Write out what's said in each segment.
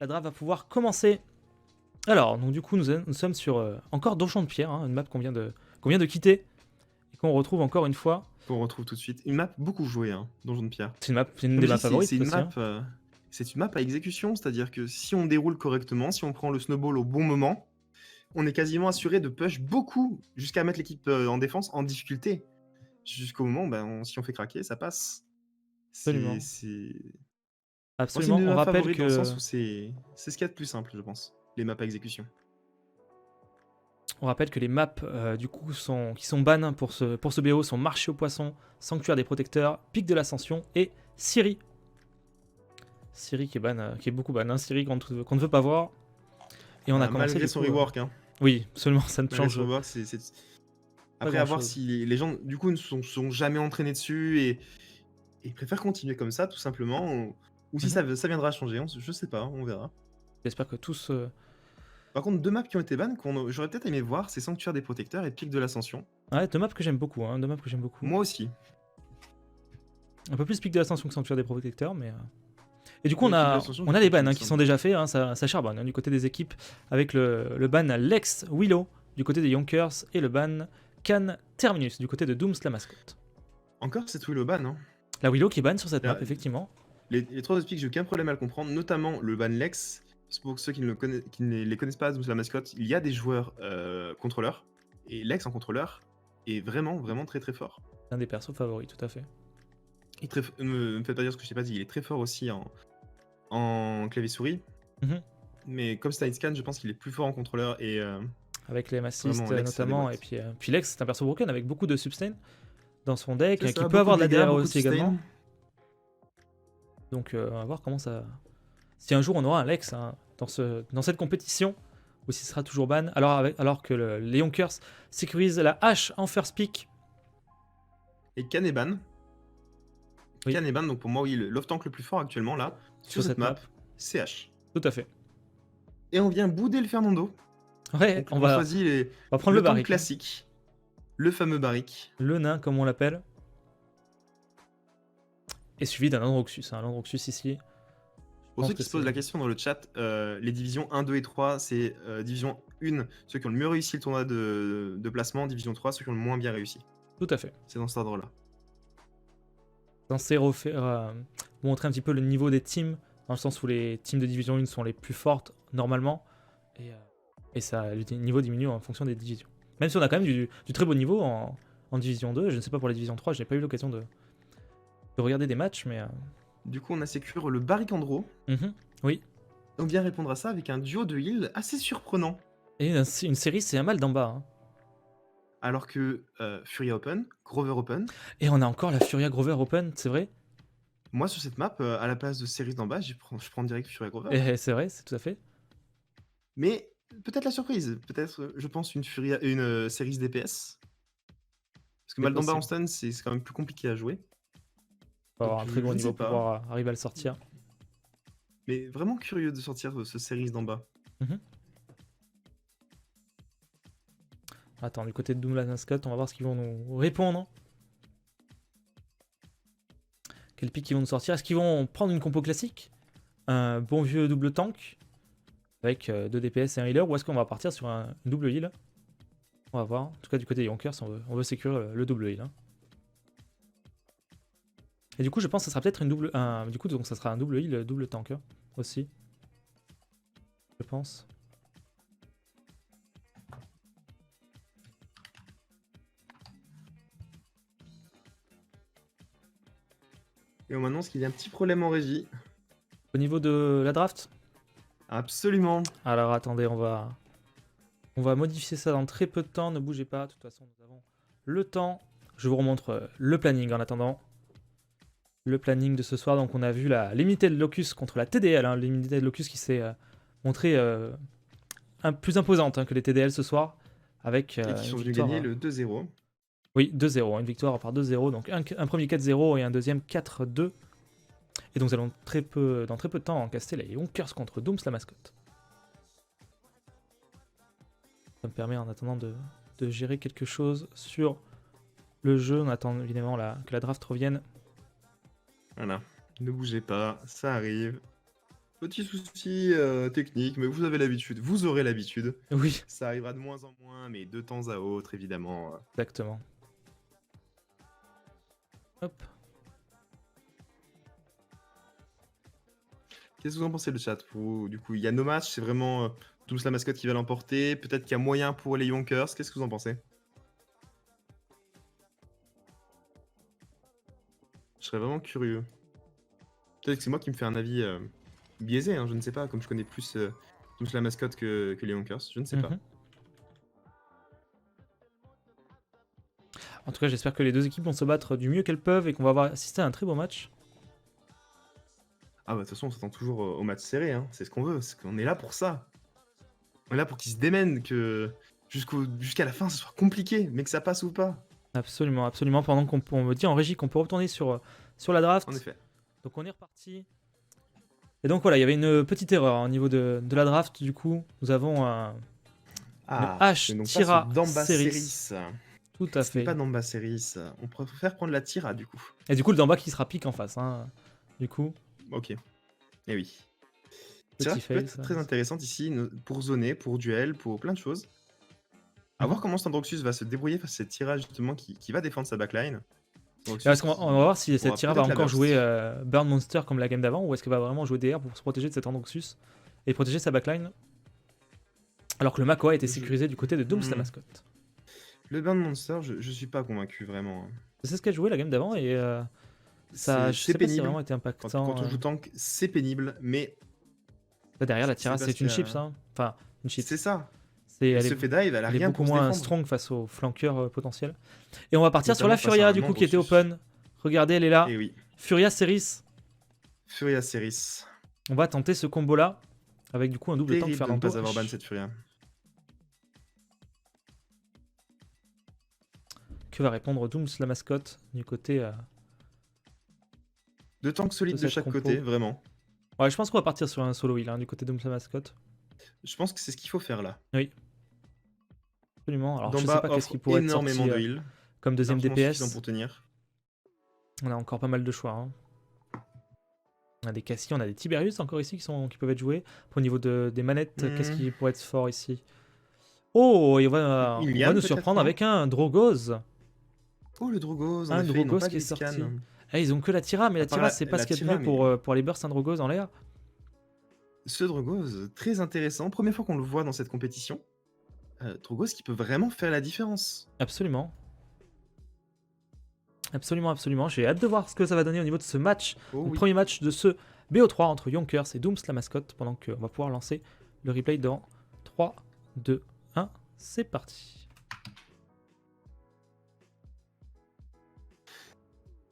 La draft va pouvoir commencer. Alors, donc du coup, nous sommes sur encore Donjon de Pierre, hein, une map qu'on vient de quitter et qu'on retrouve encore une fois. Qu'on retrouve tout de suite. Une map beaucoup jouée, hein, Donjon de Pierre. C'est une Comme des je maps dis, favorites aussi. Hein. c'est une map à exécution, c'est-à-dire que si on déroule correctement, si on prend le snowball au bon moment, on est quasiment assuré de push beaucoup jusqu'à mettre l'équipe en défense en difficulté. Jusqu'au moment, si on fait craquer, ça passe. Absolument. C'est Moi, c'est une Absolument. de On mes maps rappelle favorites dans le sens que, où c'est ce qu'il y a de plus simple, je pense, les maps à exécution. les maps du coup qui sont ban pour ce BO sont Marché aux Poissons, Sanctuaire des Protecteurs, Pic de l'Ascension et Syrie. Syrie qui est ban, qui est beaucoup ban, hein, Syrie qu'on ne veut pas voir. Et on a commencé Malgré du son coup, rework, hein. oui, absolument, ça ne Malgré change son rework, après, à voir grand-chose. si les gens, du coup, ne sont jamais entraînés dessus et préfèrent continuer comme ça, tout simplement. Ou si ça viendra à changer, je sais pas, on verra. J'espère que tous... Par contre, deux maps qui ont été ban, j'aurais peut-être aimé voir, c'est Sanctuaire des Protecteurs et Pic de l'Ascension. Ouais, deux maps que j'aime beaucoup, hein, deux maps que j'aime beaucoup. Moi aussi. Un peu plus Pic de l'Ascension que Sanctuaire des Protecteurs, mais... Et du coup, Mais Pic de on l'Ascension, a je des trouve bans qu'il me qui sont semble. déjà faits, hein, ça charbonne hein, du côté des équipes, avec le ban Lex Willow du côté des Yonkers et le ban Can Terminus du côté de Dooms la mascotte. Encore, c'est Willow ban, hein. La Willow qui est ban sur cette map, Là, effectivement. Les trois autres pics, j'ai aucun problème à le comprendre, notamment le ban Lex. Parce que pour ceux qui ne les connaissent pas, la mascotte, il y a des joueurs contrôleurs. Et Lex en contrôleur est vraiment, vraiment très très fort. C'est un des persos favoris, tout à fait. Me faites pas dire ce que je t'ai pas dit, il est très fort aussi en clavier-souris. Mais comme c'est un scan, je pense qu'il est plus fort en contrôleur et Avec les Massist vraiment, Lex, ça notamment, déboîte. et puis Lex, c'est un perso broken avec beaucoup de sustain dans son deck, C'est qui ça, peut beaucoup avoir de la dégâts, DRE beaucoup de aussi sustain. également. Donc on va voir comment ça... Si un jour on aura un Lex hein, dans cette compétition, ou si ce sera toujours ban, alors que les Yonkers sécurisent la hache en first pick. Et Can est ban. Oui. Can est ban, donc pour moi, oui, l'off-tank le plus fort actuellement, là, sur cette map, c'est H. Tout à fait. Et on vient bouder le Fernando. Ouais, donc, on va prendre le tank barrique. classique. Le fameux barrique. Le nain, comme on l'appelle. Et suivi d'un Landroxus. Un Landroxus ici. Pour ceux qui se posent la question dans le chat, les divisions 1, 2 et 3, c'est division 1, ceux qui ont le mieux réussi le tournoi de placement, division 3, ceux qui ont le moins bien réussi. Tout à fait. C'est dans cet ordre-là. Censé montrer un petit peu le niveau des teams, dans le sens où les teams de division 1 sont les plus fortes normalement, et ça, le niveau diminue en fonction des divisions. Même si on a quand même du très beau niveau en division 2, je ne sais pas pour la division 3, je n'ai pas eu l'occasion de regarder des matchs, mais... Du coup, on a sécure le Barricandro. Oui. On vient répondre à ça avec un duo de heal assez surprenant. Et une série, c'est un mal d'en bas. Hein. Alors que Furia Open, Grover Open... Et on a encore la Furia Grover Open, c'est vrai. Moi, sur cette map, à la place de Series d'en bas, je prends direct Furia Grover. Et c'est vrai, c'est tout à fait. Mais peut-être la surprise. Peut-être, je pense, une Series DPS. Parce que mal d'en bas en stun, c'est quand même plus compliqué à jouer. Faut avoir un très bon niveau pour pouvoir arriver à le sortir. Mais vraiment curieux de sortir ce Series d'en bas. Attends, du côté de Doom la mascotte, on va voir ce qu'ils vont nous répondre. Quel pick ils vont nous sortir? Est-ce qu'ils vont prendre une compo classique? Un bon vieux double tank avec 2 DPS et un healer? Ou est-ce qu'on va partir sur un double heal? On va voir. En tout cas, du côté des Yonkers, on veut sécuriser le double heal. Hein. Et du coup, je pense que ça sera peut-être du coup, donc ça sera un double heal, double tank hein, aussi. Je pense. Et on m'annonce qu'il y a un petit problème en régie. Au niveau de la draft? Absolument. Alors attendez, on va modifier ça dans très peu de temps. Ne bougez pas. De toute façon, nous avons le temps. Je vous remontre le planning en attendant. Le planning de ce soir. Donc on a vu la Limited Locus contre la TDL. Hein, Limited Locus qui s'est montrée plus imposante hein, que les TDL ce soir. Avec, et qui sont venus gagner le 2-0. Oui, 2-0. Une victoire par 2-0. Donc un premier 4-0 et un deuxième 4-2. Et donc nous allons dans très peu de temps encaster les Yonkers contre Dooms la mascotte. Ça me permet en attendant de gérer quelque chose sur le jeu. On attend évidemment que la draft revienne. Voilà, ne bougez pas, ça arrive. Petit souci technique, mais vous avez l'habitude, vous aurez l'habitude. Oui, Ça arrivera de moins en moins, mais de temps à autre, évidemment. exactement. Hop. Qu'est-ce que vous en pensez, le chat? Du coup, il y a no match, c'est vraiment Doom's la mascotte qui va l'emporter. Peut-être qu'il y a moyen pour les Yonkers. Qu'est-ce que vous en pensez? Je serais vraiment curieux. Peut-être que c'est moi qui me fais un avis biaisé, hein, je ne sais pas, comme je connais plus Doom's la mascotte que les Yonkers, je ne sais pas. Mhm. En tout cas, j'espère que les deux équipes vont se battre du mieux qu'elles peuvent et qu'on va avoir assisté à un très beau match. Ah bah de toute façon, on s'attend toujours au match serré, hein. C'est ce qu'on veut, on est là pour ça. On est là pour qu'ils se démènent, que jusqu'à la fin, ce soit compliqué, mais que ça passe ou pas. Absolument, absolument. Pendant qu'on me dit en régie qu'on peut retourner sur la draft. En effet. Donc on est reparti. Et donc voilà, il y avait une petite erreur hein, au niveau de la draft. Du coup, nous avons une hache Tira Damba Series. Series. Tout à Ce fait. n'est pas Damba Series. On préfère prendre la Tira, du coup. Et du coup, le d'en bas qui sera pique en face. Hein. Du coup, Ok. Eh oui. petit Tira qui peut fail, être ça. très intéressante ici, pour zoner, pour duel, pour plein de choses. À voir comment Standroxus va se débrouiller face à cette Tira, justement, qui va défendre sa backline. Est-ce qu'on on va voir si cette pourra Tira va peut-être la encore burst. jouer Burn Monster comme la game d'avant ou est-ce qu'elle va vraiment jouer DR pour se protéger de cet Androxus et protéger sa backline alors que le Mako a été sécurisé du côté de Dooms la mascotte. Le Burn Monster, je suis pas convaincu vraiment. C'est ce qu'elle jouait la game d'avant et ça, je sais pas si ça a vraiment été impactant. Quand on joue tank, c'est pénible, mais là, derrière la Tira, c'est c'est parce une que- chips. Hein. Enfin, une chips. c'est ça. Elle Elle se fait dive, elle a elle est rien beaucoup pour se moins défendre. strong face aux flanqueurs potentiels. Et on va partir sur la Notamment face à Furia un du coup qui était Androxus. open. Regardez, elle est là. Et oui, Furia Series. Furia Series. On va tenter ce combo là avec du coup un double tank Terrible de ne Fernando. pas avoir ban cette Furia. Que va répondre Dooms la mascotte du côté. Deux tanks solides de cette chaque compo. côté, vraiment. Ouais, je pense qu'on va partir sur un solo heal hein, du côté Dooms la mascotte. Je pense que c'est ce qu'il faut faire là. Absolument. Alors je Damba sais pas qu'est-ce offre qui pourrait être énormément sorti de heal. comme deuxième Largement DPS. suffisant pour tenir. On a encore pas mal de choix. Hein. On a des Cassie, on a des Tiberius encore ici qui peuvent être joués. Au niveau des manettes, qu'est-ce qui pourrait être fort ici? Oh, on va nous surprendre avec un Drogos. Oh, le Drogos, Un Drogos qui est sorti. Ah, ils ont que la Tira, mais la Tira, c'est pas ce qu'il y a de mieux pour les bursts un Drogos en l'air. Ce Drogos, très intéressant. Première fois qu'on le voit dans cette compétition. Drogos qui peut vraiment faire la différence. Absolument. Absolument, absolument. J'ai hâte de voir ce que ça va donner au niveau de ce match. Oh, Le oui. premier match de ce BO3 entre Yonkers et Dooms la mascotte. Pendant qu'on va pouvoir lancer le replay dans 3, 2, 1. C'est parti.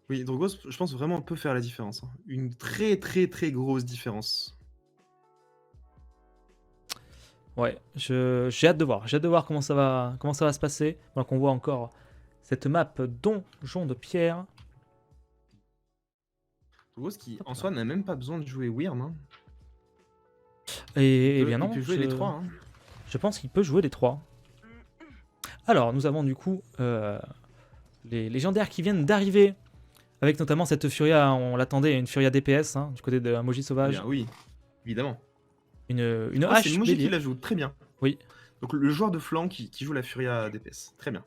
Oui, Drogos, je pense vraiment peut faire la différence. Hein. Une très très très grosse différence. Ouais, j'ai hâte de voir. J'ai hâte de voir comment ça va se passer. Donc on voit encore cette map donjon de pierre. Drogos qui en soi n'a même pas besoin de jouer Wyrm. Hein. Et bien non. Il peut jouer les trois. Hein. Je pense qu'il peut jouer les trois. Alors nous avons du coup les légendaires qui viennent d'arriver. Avec notamment cette Furia, on l'attendait, une Furia DPS hein, du côté de Moji Sauvage. Bien, oui, évidemment. Une Oh, hache. c'est Moji qui la joue, très bien. Oui. Donc le joueur de flanc qui joue la Furia DPS, très bien.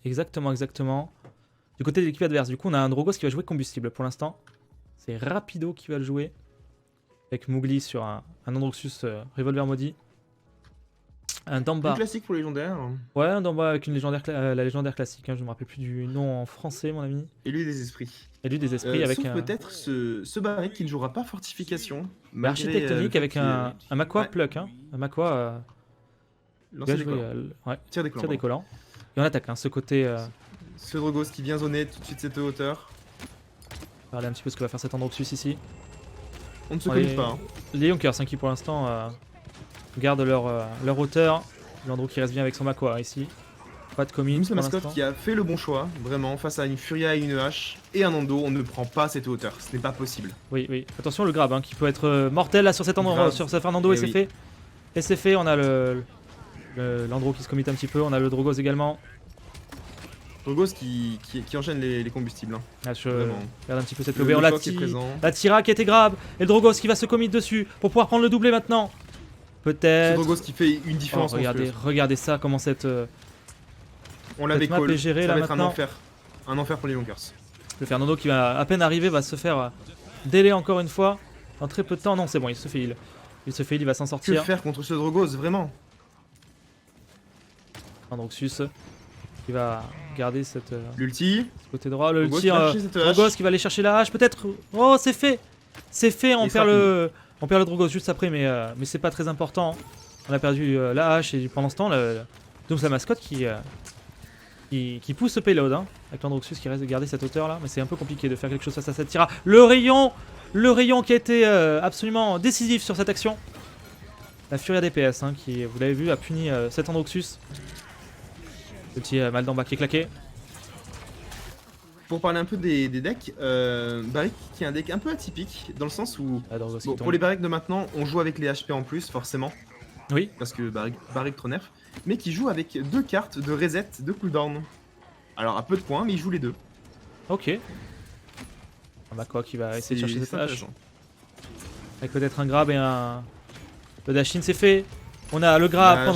Exactement, exactement. Du côté de l'équipe adverse, du coup, on a un Drogos qui va jouer combustible pour l'instant. C'est Rapido qui va le jouer. Avec Mowgli sur un Androxus Revolver maudit. Un Damba. Plus classique pour les légendaires. Ouais, un Damba avec une légendaire la légendaire classique. Hein, je ne me rappelle plus du nom en français, mon ami. Élu des esprits. Élu des esprits avec sauf un. peut-être ce barrique qui ne jouera pas fortification. Architectonique avec un Makwa Pluck. Hein. Un Makwa. Lancer des jouer, collants. ouais, Tire des tir collants. des collants. Et on attaque hein, ce côté. Ce Drogos qui vient zoner tout de suite cette hauteur. Regardez un petit peu ce que va faire cet Androxus ici. On ne se Ouais, commit pas. Hein. Les Yonkers hein, qui pour l'instant gardent leur hauteur. L'Andro qui reste bien avec son Makwa ici. Pas de commit. C'est mascotte qui a fait le bon choix, vraiment, face à une Furia et une hache et un Ando, on ne prend pas cette hauteur, ce n'est pas possible. Oui, oui. Attention le grab hein, qui peut être mortel là sur cet endroit, Grave. sur ce Fernando et c'est oui. fait. Et c'est fait, on a l'Andro qui se commit un petit peu, on a le Drogos également. Drogos qui enchaîne les combustibles. Hein. Ah, je Vraiment. regarde un petit peu cette Le lobée. On la Fox est présent. La Tira qui était grave. Et le Drogos qui va se commit dessus pour pouvoir prendre le doublé maintenant. C'est Peut-être. Drogos qui fait une Oh, différence. regardez ça, comment cette. On l'avait cette map call. est gérée, Ça là, va être un maintenant. enfer. Un enfer pour les Yonkers. Le Fernando qui va à peine arriver va se faire délai encore une fois. En très peu de temps. Non, c'est bon, il se fait heal. Il va s'en Que sortir. faire contre ce Drogos, vraiment? Androxus qui va garder cette L'ulti. côté droit. Le Drogos ulti, qui va chercher cette hache. Drogos qui va aller chercher la hache peut-être. Oh, c'est fait. C'est fait, on Il perd sera le Drogos juste après, mais c'est pas très important. On a perdu la hache et pendant ce temps, donc la mascotte qui pousse ce payload, hein, avec l'Androxus qui reste de garder cette hauteur là, mais c'est un peu compliqué de faire quelque chose face à cette Tira. Le rayon qui a été absolument décisif sur cette action. La Furia DPS, hein, qui, vous l'avez vu, a puni cet Androxus. Petit mal d'en bas qui est claqué. Pour parler un peu des decks, Barik qui est un deck un peu atypique, dans le sens où, Ah, Drogos qui bon, tombe. pour les Barik de maintenant, on joue avec les HP en plus, forcément, Oui, parce que Barik trop nerf, mais qui joue avec 2 cartes de reset de cooldown. Alors à peu de points, mais il joue les deux. ok. Un Makwa qui va essayer de chercher cette hache. intéressant. Avec peut-être un grab et un. Le dash-in c'est fait. On a le grab Dash.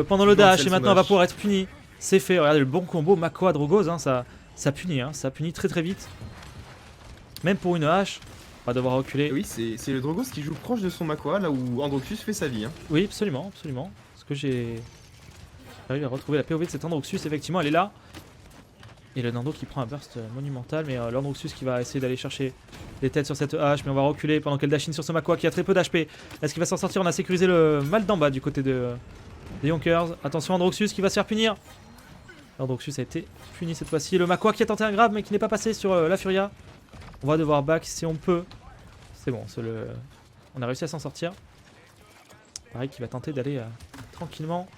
pendant le dash Cancel et son maintenant on va dash. pouvoir être puni. C'est fait. Regardez le bon combo Makwa Drogos, hein, ça punit, hein, ça punit très très vite. Même pour une hache, on va devoir reculer. Et oui, c'est le Drogos qui joue proche de son Makwa, là où Androxus fait sa vie. Hein. Oui, absolument, absolument. Parce que j'arrive à retrouver la POV de cet Androxus, effectivement, elle est là. Et le Nando qui prend un burst monumental, mais l'Androxus qui va essayer d'aller chercher les têtes sur cette hache, mais on va reculer pendant qu'elle dash in sur ce Makwa qui a très peu d'HP. Est-ce qu'il va s'en sortir? On a sécurisé le mal d'en bas du côté des Yonkers. Attention Androxus qui va se faire punir. Androxus a été puni cette fois-ci. Le Makwa qui a tenté un grab mais qui n'est pas passé sur la Furia. On va devoir back si on peut. C'est bon, on a réussi à s'en sortir. Pareil qui va tenter d'aller tranquillement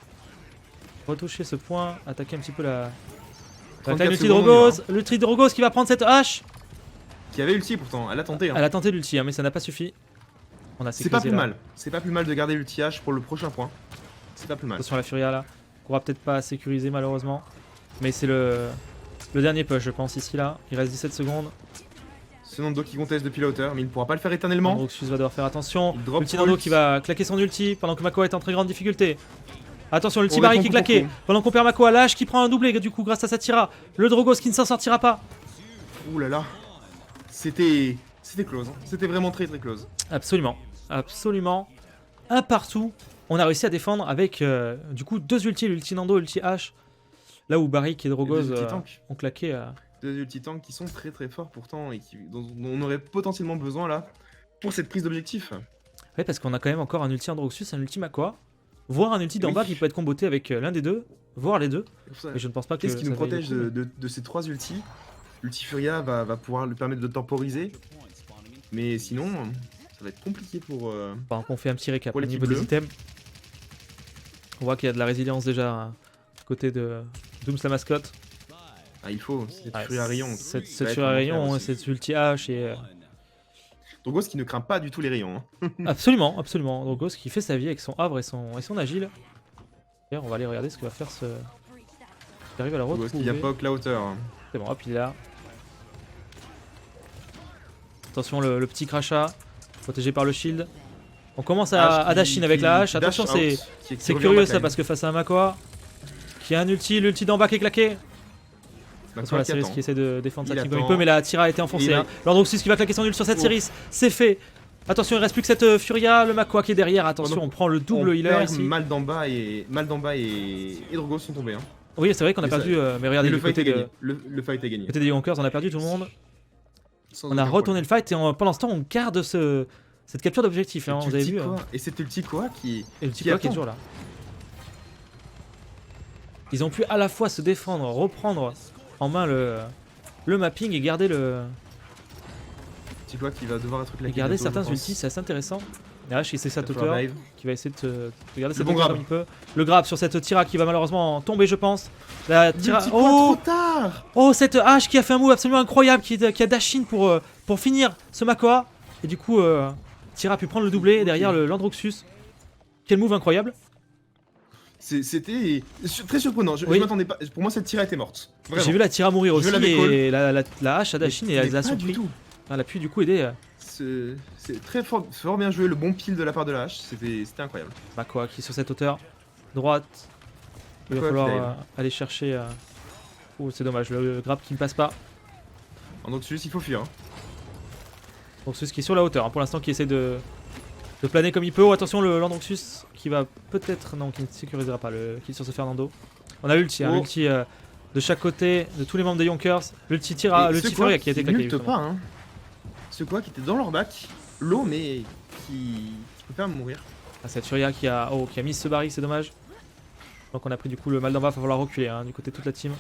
retoucher ce point, attaquer un petit peu la... Attaque 34 l'ulti secondes, Drogos, l'ulti Drogos qui va prendre cette hache. Qui avait ulti pourtant, elle a tenté. Hein. Elle a tenté l'ulti, hein, mais ça n'a pas suffi. On a C'est pas sécurisé plus là. mal. C'est pas plus mal de garder l'ulti H pour le prochain point. C'est pas plus mal. Attention à la Furia là, qu'on va peut-être pas sécuriser malheureusement. Mais c'est le dernier push je pense ici là. Il reste 17 secondes. Ce Nando qui conteste depuis la hauteur, mais il ne pourra pas le faire éternellement. Androxus va devoir faire attention. Il drop L'ulti trop Nando ulti. qui va claquer son ulti pendant que Makwa est en très grande difficulté. Attention, l'ulti On Barry répond qui est coup pour claqué. coup. Pendant qu'on perd Makwa, l'âge qui prend un doublé du coup grâce à sa Tira. Le Drogos qui ne s'en sortira pas. Ouh là là. C'était close. Hein. C'était vraiment très très close. Absolument, absolument. Un partout. On a réussi à défendre avec du coup 2 ultis, l'ulti Nando, l'ulti H. Là où Barrick et Drogos Et 2 ulti tank. ont claqué. 2 ulti tanks qui sont très très forts pourtant et dont on aurait potentiellement besoin là pour cette prise d'objectif. Ouais, parce qu'on a quand même encore un ulti Androxus, un ulti Makwa. Voire un ulti d'en Oui. bas qui peut être comboté avec l'un des deux, voire les deux. Pour ça, Mais je ne pense pas que qu'est-ce qui ça nous vaille le protège coup, mais- de ces 3 ultis? L'ulti Furia va pouvoir lui permettre de temporiser. Mais sinon, ça va être compliqué pour... Pendant qu'on fait un petit récap Pour au l'équipe niveau des bleue. items. On voit qu'il y a de la résilience déjà du côté de Dooms la mascotte. Ah, il faut, cette Ouais, Furia rayon. Cette Ça va être Furia un rayon, enfer hein, aussi. cette ulti H et... Drogos qui ne craint pas du tout les rayons. Hein. absolument, absolument. Drogos qui fait sa vie avec son havre et son agile. D'ailleurs, on va aller regarder ce que va faire ce... Il arrive à la Drogos qui vient retrouver. poke la hauteur. Hein. C'est bon, hop, il est là. Attention, le petit crachat, protégé par le shield. On commence à dash in avec la hache. Attention, c'est curieux ça, parce que face à un Makwa, qui a un ulti, l'ulti d'en bas qui est claqué. Attention, la Cerise qui essaie de défendre sa Il team comme il attend. peut, mais la Tira a été enfoncée. Il Hein. L'Androxus qui va claquer son ult sur cette Oh. Cerise, c'est fait. Attention, il reste plus que cette Furia, le Makwa qui est derrière. Attention, Pendant on prend le double On healer perd ici. Mal d'en bas et Drogos sont tombés. Hein. Oui, c'est vrai qu'on a Mais ça- perdu, mais regardez, Et le du fight côté, est gagné. de, Le fight est gagné. côté des Yonkers, on a perdu tout le monde. Sans On a aucun retourné le fight et pendant ce temps, on garde cette capture d'objectif. Hein, problème. vous avez Cet vu. ulti quoi Et cet ulti quoi qui... Et le petit qui Makwa qui est attend. toujours là. Ils ont pu à la fois se défendre, reprendre en main le mapping et garder Petit quoi qui va devoir être et claqué. garder bientôt, certains je pense. ultis, c'est assez intéressant. Et H, c'est sa Il va hauteur falloir dive. qui va essayer de garder Le cette bon hauteur grab. un peu. Le grab sur cette Tira qui va malheureusement tomber, je pense. La Tira. L'ulti quoi, Oh, trop tard. oh, cette H qui a fait un move absolument incroyable, qui a dash in pour finir ce Makwa. Et du coup, Tira a pu prendre le doublé et derrière l'Androxus. Quel move incroyable. C'était très surprenant. Je Oui. m'attendais pas. Pour moi, cette tire était morte. Vraiment. J'ai vu la tire à mourir Je aussi l'avais call. et la hache à Dashin et elle les a pas du surpris. tout. Elle a pu du coup aider C'est très fort bien joué, le bon pile de la part de la hache. C'était incroyable. Makwa qui est sur cette hauteur. Droite. Il va Makwa falloir qui dive. aller chercher. Oh, c'est dommage, le grab qui ne passe pas. En Noxus, il faut fuir. Hein. Donc ce qui est sur la hauteur, hein, pour l'instant qui essaie de planer comme il peut. Oh, attention le Landroxus qui va peut-être... Non, qui ne sécurisera pas le kill sur ce Fernando. On a l'ulti, hein, Oh. l'ulti de chaque côté, de tous les membres des Yonkers. L'ulti tira, Et l'ulti ce quoi Furia qui a été claqué. n'ulte pas, hein. Ce quoi qui était dans leur bac, l'eau, mais qui peut faire mourir. Ah, cette Furia qui a mis ce baril, c'est dommage. Donc on a pris du coup le mal d'en bas, il va falloir reculer hein, du côté de toute la team.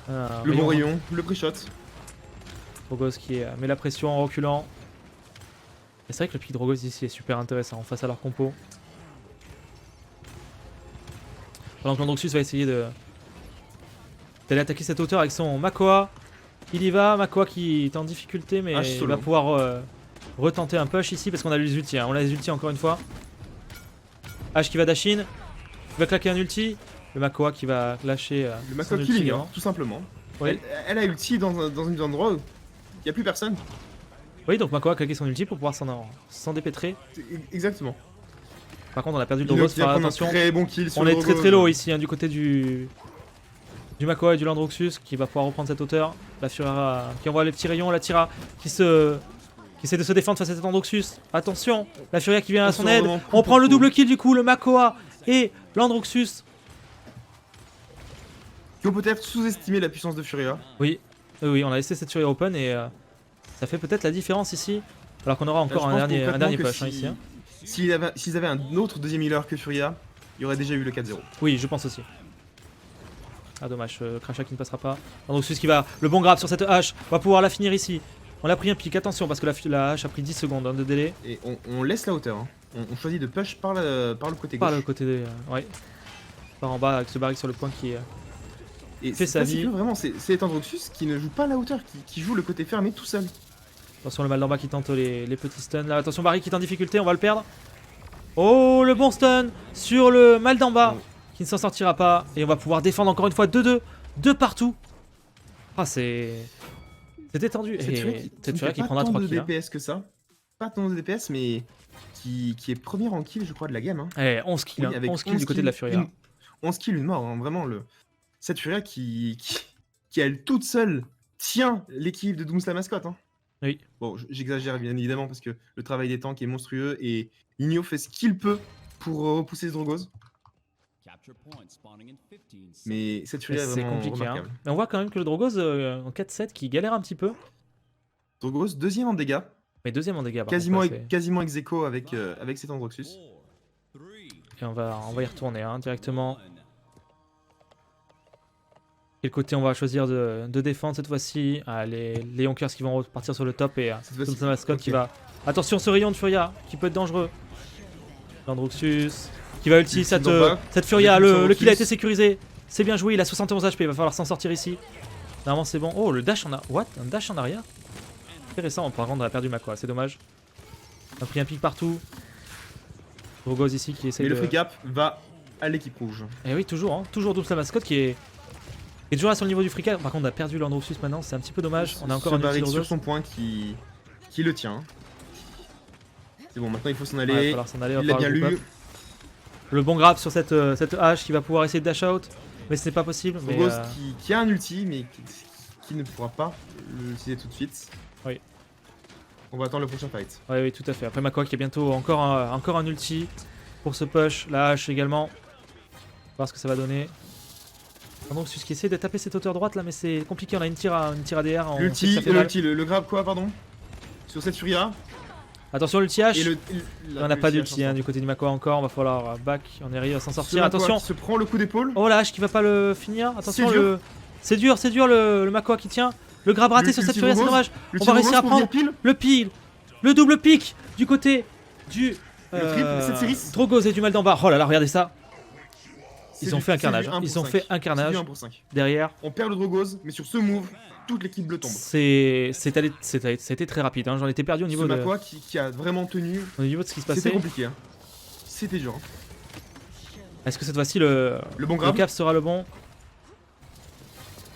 Le bon rayon, le pre-shot. Drogos qui met la pression en reculant. Et c'est vrai que le pick Drogos ici est super intéressant face à leur compo. Pendant que Landroxus va essayer d'aller attaquer cette hauteur avec son Makoa. Il y va, Makoa qui est en difficulté mais il va pouvoir retenter un push ici parce qu'on a les ultis. Hein. On a les ultis encore une fois. H qui va Dashin. Il va claquer un ulti. Le Makoa qui va lâcher le Makoa qui l'ignore, tout simplement. Oui. Elle a ulti dans un endroit où il n'y a plus personne. Oui, donc Makoa a claqué son ulti pour pouvoir s'en dépêtrer. Exactement. Par contre, on a perdu le Drogos, faire attention. Très bon kill sur On le est très Drogos. low ici hein, du côté du Makoa et du Landroxus qui va pouvoir reprendre cette hauteur. La Furia qui envoie les petits rayons, la Tira qui essaie de se défendre face à cet Landroxus. Attention, la Furia qui vient à son aide. On prend le double kill du coup, le Makoa et Landroxus. Qui ont peut-être sous-estimé la puissance de Furia. Oui, oui, on a laissé cette Furia open et ça fait peut-être la différence ici. Alors qu'on aura encore un dernier push hein, ici. Hein. S'ils avaient un autre deuxième healer que Furia, il y aurait déjà eu le 4-0. Oui, je pense aussi. Ah dommage, Crasha qui ne passera pas. Landroxus qui va, le bon grab sur cette hache, on va pouvoir la finir ici. On a pris un pic, attention parce que la hache a pris 10 secondes hein, de délai. Et on laisse la hauteur. Hein. On choisit de push par le côté gauche. Par le côté des... ouais. Par en bas avec ce barrique sur le point qui et fait sa vie. Vraiment, c'est Androxus qui ne joue pas la hauteur, qui joue le côté fermé tout seul. Attention le mal d'en bas qui tente les petits stuns. Là, attention Barry qui est en difficulté, on va le perdre. Oh le bon stun sur le mal d'en bas qui ne s'en sortira pas. Et on va pouvoir défendre encore une fois 2-2. 2 partout. Ah c'était tendu. Cette Furia qui prendra 3 kills. Pas tant de DPS que ça. Pas tant de DPS mais qui est premier en kill je crois de la game. Hein. Eh, 11 kills, Oui, hein, avec 11 kills du côté de la Furia. 11 kills, une mort. Hein, vraiment cette Furia qui elle toute seule tient l'équipe de Dooms la mascotte. Hein. Oui. Bon, j'exagère bien évidemment parce que le travail des tanks est monstrueux et Igno fait ce qu'il peut pour repousser les Drogos. Mais cette Furia est C'est vraiment compliqué. Hein. remarquable. Mais on voit quand même que le Drogos en 4-7 qui galère un petit peu. Drogos, deuxième en dégâts. Mais deuxième en dégâts. Quasiment ex aequo avec cet Androxus. Et on va y retourner hein, directement. Quel côté on va choisir de défendre cette fois-ci? Les Yonkers qui vont repartir sur le top et Dooms la mascotte qui va... Attention ce rayon de Furia qui peut être dangereux. Landroxus qui va ulti cette Furia, le kill a été sécurisé. C'est bien joué, il a 71 HP, il va falloir s'en sortir ici. Normalement c'est bon. Oh le dash en a... What? Un dash en arrière? Intéressant, par contre on a perdu Makoa, c'est dommage. On a pris un pic partout. Drogos ici qui essaie Mais le free cap va à l'équipe rouge. Et oui toujours, hein, toujours Dooms la mascotte qui est toujours là sur le niveau du free cap. Par contre on a perdu Landroxus maintenant, c'est un petit peu dommage. On a encore un ulti sur son point qui le tient. C'est bon, maintenant il faut s'en aller. Ouais, il va falloir s'en aller, il l'a bien lu. Le bon grab sur cette hache qui va pouvoir essayer de dash out. Mais ce n'est pas possible. Drogos qui a un ulti mais qui ne pourra pas l'utiliser tout de suite. Oui. On va attendre le prochain fight. Oui, oui, tout à fait. Après Makoa qui a bientôt encore un ulti pour ce push. La hache également. On va voir ce que ça va donner. Landroxus qui essaie de taper cette hauteur droite là, mais c'est compliqué. On a une tire ADR. Le grab quoi, pardon? Sur cette Furia. Attention l'ulti H. On n'a pas d'ulti hein, du côté du Makoa encore. On va falloir back. On arrive à s'en sortir. Attention. Se prend le coup d'épaule. Oh la hache qui va pas le finir. Attention c'est dur le Makoa qui tient. Le grab raté sur cette Furia, c'est dommage. On va réussir à prendre le pile. Le double pick du côté du Drogos et du mal d'en bas. Oh là là, regardez ça. Ils ont fait un carnage. Ils ont fait un carnage derrière. On perd le Drogos, mais sur ce move, toute l'équipe bleu tombe. C'était très rapide. Hein. J'en étais perdu au niveau de Makoa qui a vraiment tenu. Au niveau de ce qui se passait. C'était compliqué. Hein. C'était dur. Est-ce que cette fois-ci le Le bon le grab cap sera le bon?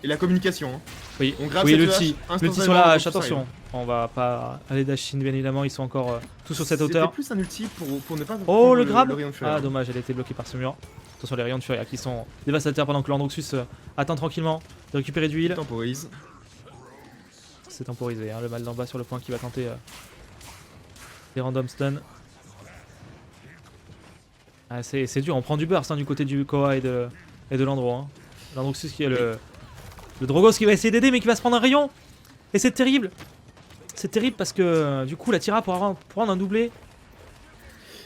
et la communication. Hein. Oui, On grab oui, cette l'ulti. hache, L'ulti sur la hache, instantanément, attention. On va pas aller dash in, bien évidemment, ils sont encore tous sur cette C'était hauteur. plus un ulti pour ne pas Oh, prendre le grab rayon de furie. Ah, dommage, elle a été bloquée par ce mur. Attention, les rayons de furia qui sont dévastateurs pendant que l'Androxus attend tranquillement de récupérer du heal. Temporise. C'est temporisé, hein, le mal d'en bas sur le point qui va tenter des random stun. Ah, c'est dur, on prend du burst hein, du côté du Koa et de l'Andro. Hein. L'Androxus qui est le Drogos qui va essayer d'aider mais qui va se prendre un rayon. Et c'est terrible. C'est terrible parce que du coup la Tira pour prendre un doublé.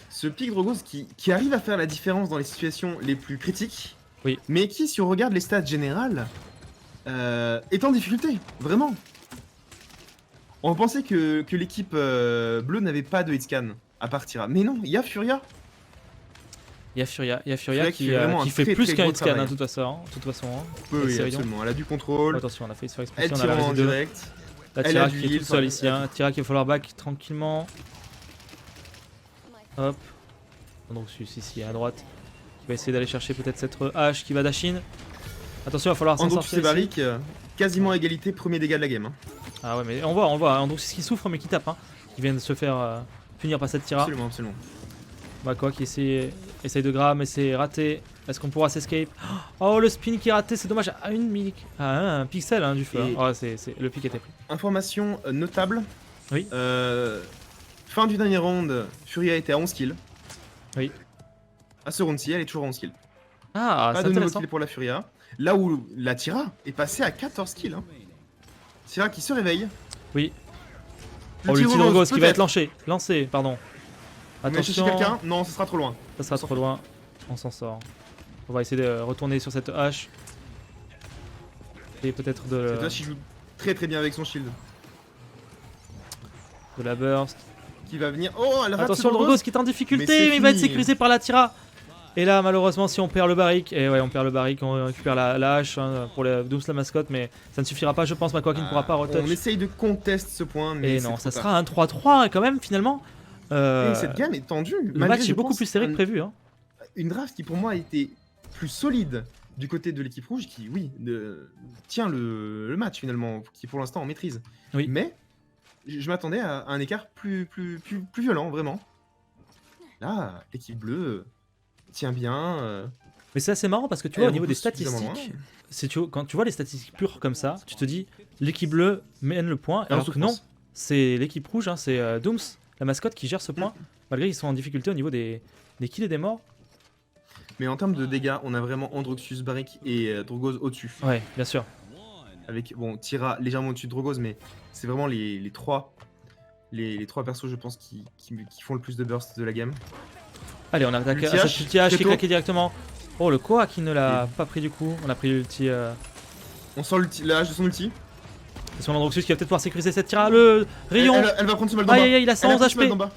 Ce pic Drogos qui arrive à faire la différence dans les situations les plus critiques, Oui. mais qui, si on regarde les stats générales, est en difficulté, vraiment. On pensait que l'équipe bleue n'avait pas de hitscan, à part Tira. Mais non, il y a Furia. Il y a Furia Furia qui fait vraiment un fait très, plus très qu'un gros hitscan travail. hein, de toute façon. Hein. Oui, Avec oui, ses rayons. absolument. Elle a du contrôle, Oh, attention, on a fait faire elle expression, on a tire la en réside 2. direct. La Elle Tira a qui du est heal, toute seule enfin, ici. Hein. Tira qui va falloir back tranquillement. Hop. Androxus ici à droite. Qui va essayer d'aller chercher peut-être cette hache qui va dash in. Attention, il va falloir s'en Androxus sortir. et ici. Barik, quasiment à égalité, premier dégât de la game. Hein. Ah ouais, mais on voit. Androxus qui souffre mais qui tape. Hein. Qui vient de se faire punir par cette Tira. Absolument, absolument. Bah quoi, qui essaye de grab mais c'est raté. Est-ce qu'on pourra s'escape? Oh, le spin qui est raté, c'est dommage. À un pixel hein, du feu. Et- Hein. Oh, le pic était pris. Information notable. Oui. Fin du dernier round, Furia était à 11 kills. Oui. À ce round-ci, elle est toujours à 11 kills. Ah, Pas c'est de nouveau intéressant. kill pour la Furia. Là où la Tira est passée à 14 kills. Hein. Tira qui se réveille. Oui. Le Oh, tir l'ulti au Drogos rose, qui va être peut-être. lancé, pardon. On va chercher Attention, quelqu'un. Non, ce sera trop loin. ça sera trop loin. On s'en sort. On va essayer de retourner sur cette hache. Et peut-être Cette hache, il joue très très bien avec son shield. de la burst. Qui va venir. Oh, elle rate Attention, ce le Drogos qui est en difficulté, Mais c'est mais il va être fini. sécurisé par la Tira. Et là, malheureusement, si on perd le barric, et ouais, on perd le barric, on récupère la hache hein, pour les Dooms la mascotte, mais ça ne suffira pas, je pense. Makwa qui ne pourra pas On retouch. essaye de contest ce point, mais Et c'est non, trop ça tard. sera un 3-3 quand même, finalement. Et cette gamme est tendue. Le malgré, match je est beaucoup pense, plus serré que prévu. Hein. une draft qui pour moi a été plus solide du côté de l'équipe rouge qui, oui, tient le match finalement, qui pour l'instant en maîtrise. Oui. Mais je m'attendais à un écart plus violent, vraiment. Là, l'équipe bleue tient bien. Mais c'est assez marrant parce que tu vois, au niveau des repousse suffisamment statistiques, quand tu vois les statistiques pures comme ça, tu te dis l'équipe bleue mène le point, alors que non, souffrance. c'est l'équipe rouge, hein, c'est Dooms, la mascotte, qui gère ce point, malgré qu'ils sont en difficulté au niveau des kills et des morts. Mais en termes de dégâts, on a vraiment Androxus, Barik et Drogos au-dessus. Ouais, bien sûr. Avec, bon, Tira légèrement au-dessus de Drogos, mais c'est vraiment les trois persos, je pense, qui font le plus de burst de la game. Allez, on a attaqué Ulti à H, cette ulti H qui est Keto. claqué directement. Oh, le Koa qui ne l'a pas pris du coup. On a pris l'ulti. On sent la hache de son ulti. C'est son Androxus qui va peut-être pouvoir sécuriser cette Tira. Le rayon. Elle va prendre ce mal d'en bas. Aïe aïe aïe, il a 111 Elle a pris ce mal HP. d'en bas.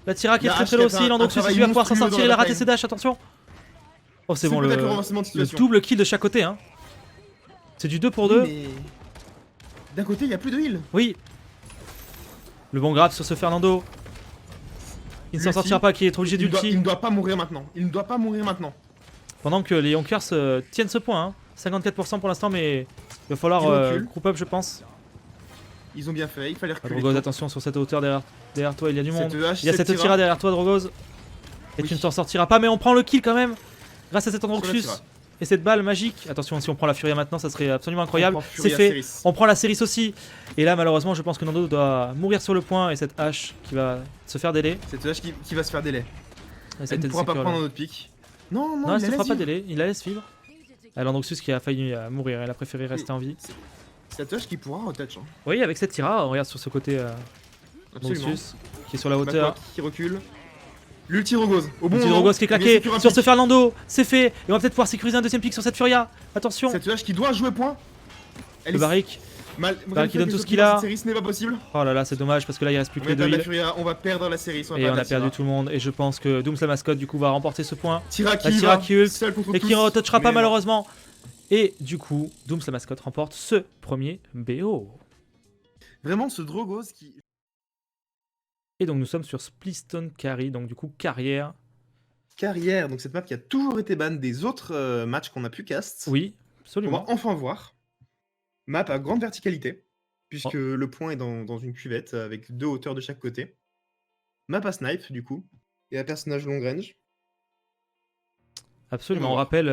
La Tira qui est La très hache très qui low a fait aussi. un L'Androxus travail qui va pouvoir s'en monstrueux sortir. dans Il a la raté bataille. ses dashs, attention. Oh, c'est bon, peut-être le le renversement de situation. double kill de chaque côté. Hein. C'est du 2 pour 2. Mais d'un côté, il n'y a plus de heal. Oui. Le bon grab sur ce Fernando. Il ne s'en L'ulti. sortira pas, qui est obligé Il d'ulti. ne doit pas mourir maintenant. Il ne doit pas mourir maintenant. Pendant que les Yonkers tiennent ce point. Hein. 54% pour l'instant, mais il va falloir Du recul. group up, je pense. Ils ont bien fait, il fallait reculer. Drogos, attention sur cette hauteur derrière toi, il y a du monde. Cette hache, Il y a cette Tira derrière toi, Drogos. Et Oui. tu ne t'en sortiras pas, mais on prend le kill quand même. Grâce à cet Sur la Androxus Tira. et cette balle magique. Attention, si on prend la Furia maintenant, ça serait absolument incroyable. On prend C'est Furia fait. Ceris. On prend la Ceris aussi. Et là, malheureusement, je pense que Nando doit mourir sur le point. Et cette hache qui va se faire délai. Cette hache qui va se faire délai. Et Elle cette ne pourra pas sécure, prendre là. un autre pic. Non, Non, elle il se la fera laisse pas vivre. délai. Il la laisse vivre. L'Androxus qui a failli mourir. Elle a préféré rester en vie. Cette hache qui pourra retouch. Hein. Oui, avec cette Tira, on regarde sur ce côté Absolument. Androxus qui est sur la hauteur. Makwa qui recule. L'ulti Drogos. Au bon Petit moment. Drogos qui est il vient claqué sécuriser un sur pic. ce Fernando. C'est fait. Et on va peut-être pouvoir sécuriser un deuxième pick sur cette Furia. Attention. Cette hache qui doit jouer point. Elle Le est barric. mal qui donne tout ce qu'il a. Cette série, ce n'est pas possible. Oh là là, c'est dommage parce que là il reste plus On que les va deux perdre la heals. Furia, on va perdre la série. Et on a perdu tout le monde. Et je pense que Dooms la mascotte du coup va remporter ce point. Tira La qui Tira va, qui ult, seul contre Et tous. qui ne retouchera pas Mais non. malheureusement. Et du coup, Dooms la mascotte remporte ce premier BO. Vraiment, ce Drogos qui Et donc nous sommes sur Splitstone Carry, donc du coup carrière. Carrière, donc cette map qui a toujours été ban des autres matchs qu'on a pu cast. Oui, On va absolument. enfin voir. Map à grande verticalité, puisque Oh, le point est dans une cuvette avec 2 hauteurs de chaque côté. Map à snipe, du coup, et à personnage long range. On va absolument. On voir. rappelle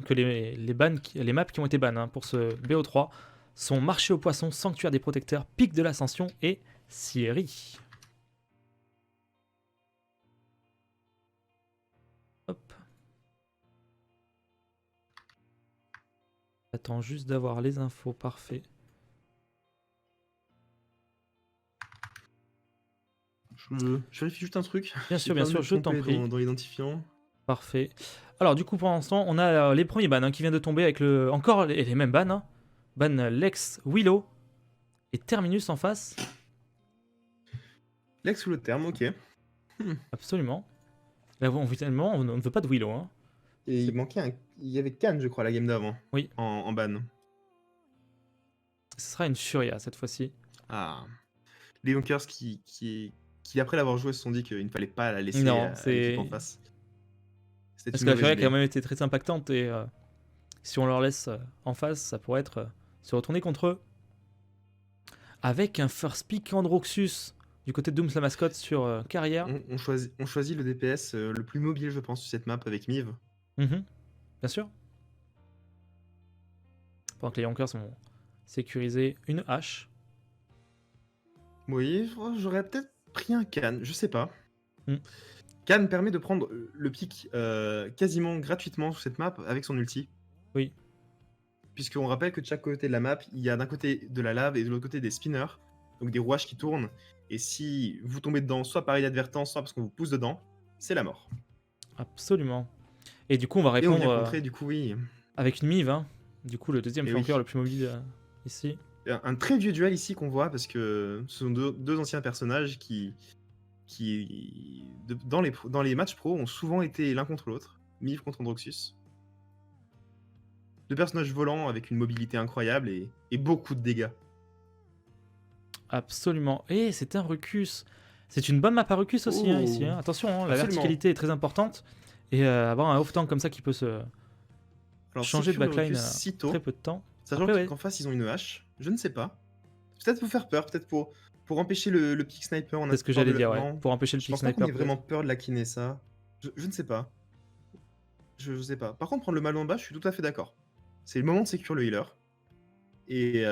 que les maps qui ont été bannes pour ce BO3 sont Marché aux poissons, Sanctuaire des protecteurs, Pic de l'ascension et Sierry. Hop. J'attends juste d'avoir les infos, parfait. Je vérifie juste un truc. Bien J'ai sûr, peur de me je t'en tromper prie. dans l'identifiant. Parfait. Alors du coup, pour l'instant, on a les premiers bans qui viennent de tomber avec encore les mêmes bans. Ban Lex, Willow et Terminus en face. Lex sous le terme, ok. Absolument. Là, finalement, on ne veut pas de Willow. Hein. Et il y avait Cannes, je crois, la game d'avant. Oui. En ban. Ce sera une Furia cette fois-ci. Ah. Les Yonkers qui après l'avoir joué, se sont dit qu'il ne fallait pas la laisser Non, à c'est. l'équipe en face. C'était Parce une que la mauvaise Furia a idée. quand même été très impactante et si on leur laisse en face, ça pourrait être se retourner contre eux. Avec un first pick Androxus du côté de Dooms la mascotte sur carrière. On choisit le DPS le plus mobile, je pense, sur cette map avec Miv. Mhm. Bien sûr. Pendant que les Yonkers vont sécuriser une hache. Oui, j'aurais peut-être pris un Cannes, je sais pas. Mm. Cannes permet de prendre le pick quasiment gratuitement sur cette map avec son ulti. Oui. Puisqu'on rappelle que de chaque côté de la map, il y a d'un côté de la lave et de l'autre côté des spinners, donc des rouages qui tournent. Et si vous tombez dedans, soit par inadvertance, soit parce qu'on vous pousse dedans, c'est la mort. Absolument. Et du coup, on va Et on répondre vient contrer, du coup, oui. avec une Mive. Du coup, le deuxième Et flanqueur oui. le plus mobile ici. Un très vieux duel ici qu'on voit, parce que ce sont deux anciens personnages qui dans les matchs pro, ont souvent été l'un contre l'autre. Miv contre Androxus. Deux personnages volants avec une mobilité incroyable et beaucoup de dégâts. Absolument. Et c'est un Rucus. C'est une bonne map à Rucus aussi Oh. ici. Attention, la Absolument. verticalité est très importante. Et avoir un off-tank comme ça qui peut se changer de sécure le backline Rucus si tôt, très peu de temps. sachant Après, ouais. qu'en face ils ont une hache, je ne sais pas. Peut-être pour faire peur, peut-être pour empêcher le pick sniper. C'est ce que j'allais dire, ouais. Non, Pour empêcher le je pick pense pas qu'on sniper. ait vraiment peur de la Kinessa. Je ne sais pas. Je sais pas. Par contre, prendre le mal en bas, je suis tout à fait d'accord. C'est le moment de sécure le healer. Et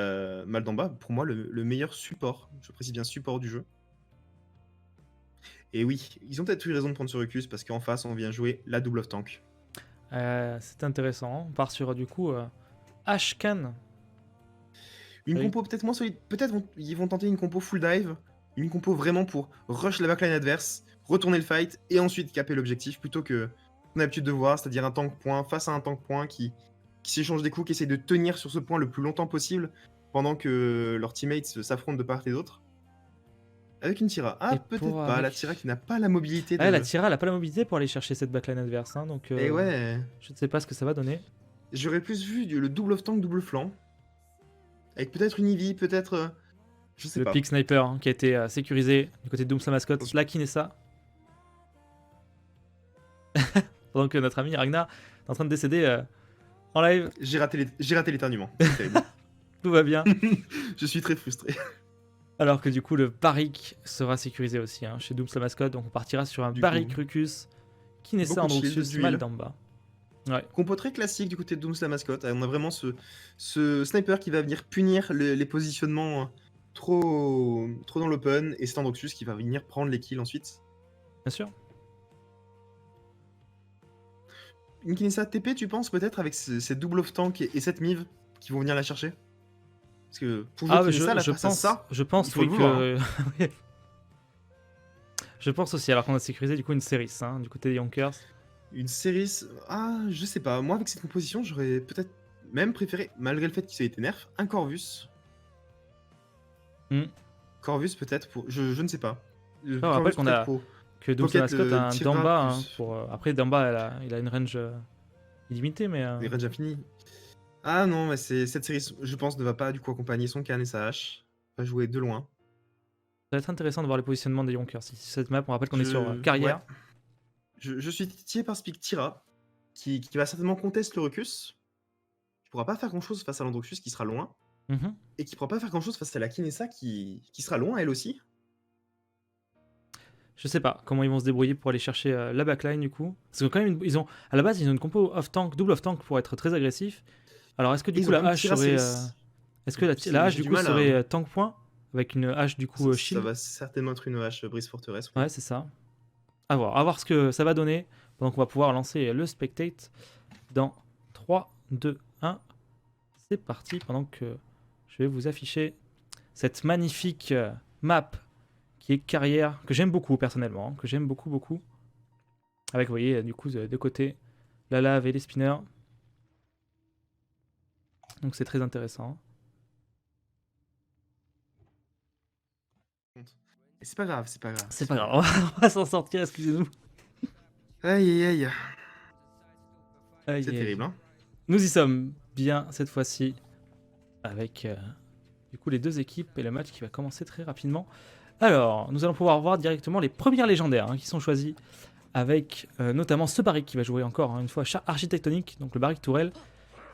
mal d'en bas, pour moi, le meilleur support. Je précise bien support du jeu. Et oui, ils ont peut-être eu raison de prendre ce Rucus parce qu'en face, on vient jouer la double of tank. C'est intéressant. On part sur du coup Ashcan. Une Oui. compo peut-être moins solide. Peut-être ils vont tenter une compo full dive. Une compo vraiment pour rush la backline adverse, retourner le fight et ensuite caper l'objectif plutôt que qu'on a l'habitude de voir, c'est-à-dire un tank point face à un tank point qui s'échange des coups, qui essaie de tenir sur ce point le plus longtemps possible pendant que leurs teammates s'affrontent de part et d'autre. Avec une Tira. Ah, Et peut-être pas. avec- La Tira qui n'a pas la mobilité de... Ouais, la Tira, elle a pas la mobilité pour aller chercher cette backline adverse. Donc, Et ouais, je ne sais pas ce que ça va donner. j'aurais plus vu le double of tank, double flanc. Avec peut-être une Eevee, peut-être... je sais Le pas. pick sniper qui a été sécurisé du côté de Dooms la mascotte. La Kinessa. Pendant que notre ami Ragnar est en train de décéder en live. J'ai raté l'éternuement. C'est terrible. Tout va bien. Je suis très frustré. Alors que du coup, le Barik sera sécurisé aussi chez Dooms la mascotte. Donc on partira sur un Du Barik coup, Rucus, Kinessa beaucoup de shield, Androxus, d'huile. mal d'en bas. Ouais. Compo très classique du côté de Dooms la mascotte. On a vraiment ce sniper qui va venir punir les positionnements trop dans l'open et cet Androxus qui va venir prendre les kills ensuite. Bien sûr. Une Kinessa TP, tu penses peut-être avec ces double of tank et cette Miv qui vont venir la chercher? Parce que pour jouer Kinessa, là, face à ça, je pense il faut oui, le vouloir, que. Oui. Je pense aussi, alors qu'on a sécurisé du coup une série du côté des Yonkers. une série... Ah, je sais pas. Moi, avec cette composition, j'aurais peut-être même préféré, malgré le fait qu'il ait été nerf, un Corvus. Hmm. Corvus peut-être pour... Je ne sais pas. On rappelle qu'on a que Dooms la Pocket, mascotte a un Tira Damba. plus- Après, Damba, il a une range illimitée, mais. des ranges infinies. Ah non, mais cette série, je pense, ne va pas du coup accompagner son can et sa hache. Va jouer de loin. va être intéressant de voir les positionnements des Yonkers. Si cette map, on rappelle qu'on est sur carrière. Ouais. Je suis titillé par ce pick Tira, qui va certainement contester le Rucus, qui pourra pas faire grand chose face à l'Androxus qui sera loin, Mhm. et qui pourra pas faire grand chose face à la Kinessa qui sera loin elle aussi. Je sais pas comment ils vont se débrouiller pour aller chercher la backline du coup. Parce que quand même, ils ont à la base, ils ont une compo off-tank, double off-tank pour être très agressif. Alors est-ce que du Ils coup ont la quand même hache Tira serait. Celis. Est-ce que la J'ai hache du du coup mal à- serait tank point avec une hache du coup Ça shield? va certainement être une hache brise forteresse. Oui. Ouais, c'est ça. À voir ce que ça va donner. Donc on va pouvoir lancer le spectate dans 3, 2, 1. C'est parti pendant que je vais vous afficher cette magnifique map qui est carrière, que j'aime beaucoup personnellement, que j'aime beaucoup. Avec, vous voyez, du coup, de côté, la lave et les spinners. Donc c'est très intéressant. Et c'est pas grave, c'est pas grave. C'est pas grave, on va s'en sortir, excusez-nous. Aïe aïe aïe. Aïe, C'est aïe. terrible, hein. Nous y sommes bien cette fois-ci avec du coup les deux équipes et le match qui va commencer très rapidement. Alors, nous allons pouvoir voir directement les premières légendaires qui sont choisies avec notamment ce barrique qui va jouer encore une fois architectonique, donc le barrique tourelle.